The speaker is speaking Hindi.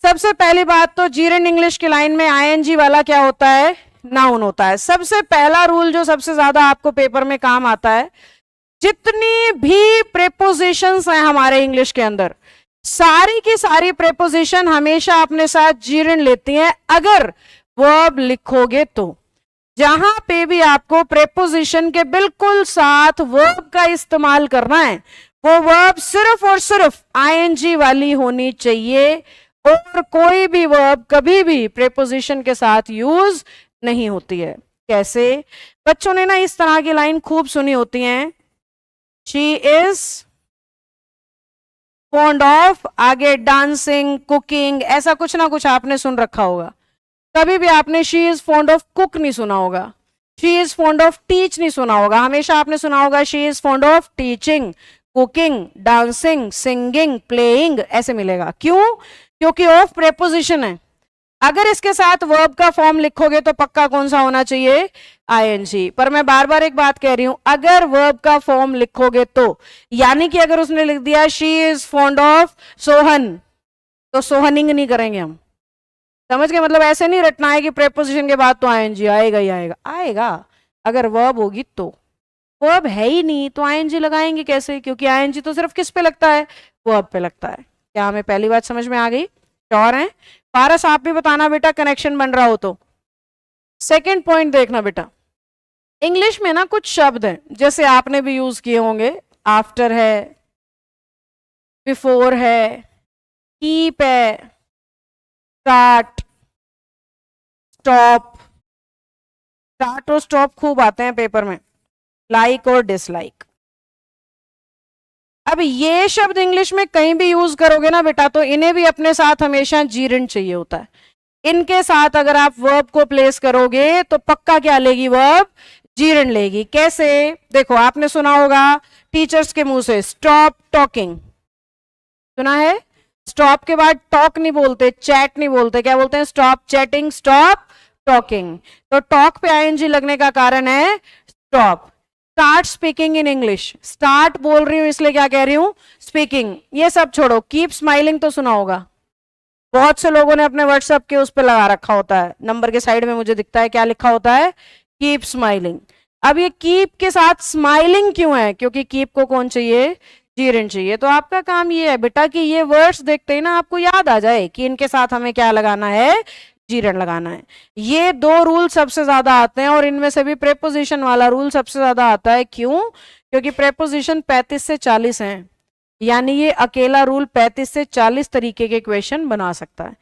सबसे पहली बात तो जीरंड इंग्लिश की लाइन में आईएनजी वाला क्या होता है, नाउन होता है। सबसे पहला रूल जो सबसे ज्यादा आपको पेपर में काम आता है, जितनी भी प्रेपोजिशंस हैं हमारे इंग्लिश के अंदर, सारी की सारी प्रेपोजिशन हमेशा अपने साथ जीरंड लेती हैं अगर वर्ब लिखोगे तो। जहां पे भी आपको प्रेपोजिशन के बिल्कुल साथ वर्ब का इस्तेमाल करना है, वो वर्ब सिर्फ और सिर्फ आईएनजी वाली होनी चाहिए, और कोई भी वर्ब कभी भी प्रेपोजिशन के साथ यूज नहीं होती है। कैसे? बच्चों ने ना इस तरह की लाइन खूब सुनी होती हैं, शी इज फॉन्ड ऑफ, आगे डांसिंग, कुकिंग, ऐसा कुछ ना कुछ आपने सुन रखा होगा। कभी भी आपने she is fond of cook नहीं सुना होगा, she is fond of teach नहीं सुना होगा। हमेशा आपने सुना होगा she is fond of teaching, cooking, dancing, singing, playing, ऐसे मिलेगा। क्यों? क्योंकि ऑफ प्रेपोजिशन है। अगर इसके साथ वर्ब का फॉर्म लिखोगे तो पक्का कौन सा होना चाहिए, आईएनजी। पर मैं बार बार एक बात कह रही हूं, अगर वर्ब का फॉर्म लिखोगे तो, यानी कि अगर उसने लिख दिया she is fond of Sohan, तो सोहनिंग नहीं करेंगे हम। समझ गए? मतलब ऐसे नहीं रटना है कि प्रेपोजिशन के बाद तो आईएनजी आएगा ही आएगा। आएगा अगर वर्ब होगी तो। वर्ब है ही नहीं तो आईएनजी लगाएंगे कैसे? क्योंकि आईएनजी तो सिर्फ किस पे लगता है, वर्ब पे लगता है। क्या हमें पहली बात समझ में आ गई? श्योर हैं? पारस आप भी बताना बेटा, कनेक्शन बन रहा हो तो। सेकंड पॉइंट देखना बेटा, इंग्लिश में ना कुछ शब्द हैं जैसे आपने भी यूज किए होंगे, आफ्टर है, बिफोर है, कीप है, स्टार्ट, स्टॉप। स्टार्ट और स्टॉप खूब आते हैं पेपर में, लाइक और डिसलाइक। अब ये शब्द इंग्लिश में कहीं भी यूज करोगे ना बेटा, तो इन्हें भी अपने साथ हमेशा जीरंड चाहिए होता है। इनके साथ अगर आप वर्ब को प्लेस करोगे तो पक्का क्या लेगी, वर्ब जीरंड लेगी। कैसे? देखो आपने सुना होगा टीचर्स के मुंह से, स्टॉप टॉकिंग, सुना है? स्टॉप के बाद टॉक नहीं बोलते, चैट नहीं बोलते, क्या बोलते हैं? Stop chatting, stop talking. तो टॉक पे आईएनजी लगने का कारण है stop. Start speaking in English, start बोल रही हूं इसलिए क्या कह रही हूं, स्पीकिंग। ये सब छोड़ो, कीप स्माइलिंग तो सुना होगा, बहुत से लोगों ने अपने व्हाट्सएप के उस पर लगा रखा होता है, नंबर के साइड में मुझे दिखता है क्या लिखा होता है, कीप स्माइलिंग। अब ये कीप के साथ स्माइलिंग क्यों है? क्योंकि कीप को कौन चाहिए, जीरंड चाहिए। तो आपका काम ये है बेटा कि ये वर्ड्स देखते ही ना आपको याद आ जाए कि इनके साथ हमें क्या लगाना है, जीरंड लगाना है। ये दो रूल सबसे ज्यादा आते हैं और इनमें से भी प्रेपोजिशन वाला रूल सबसे ज्यादा आता है। क्यों? क्योंकि प्रेपोजिशन 35 से 40 हैं, यानी ये अकेला रूल 35 से 40 तरीके के क्वेश्चन बना सकता है।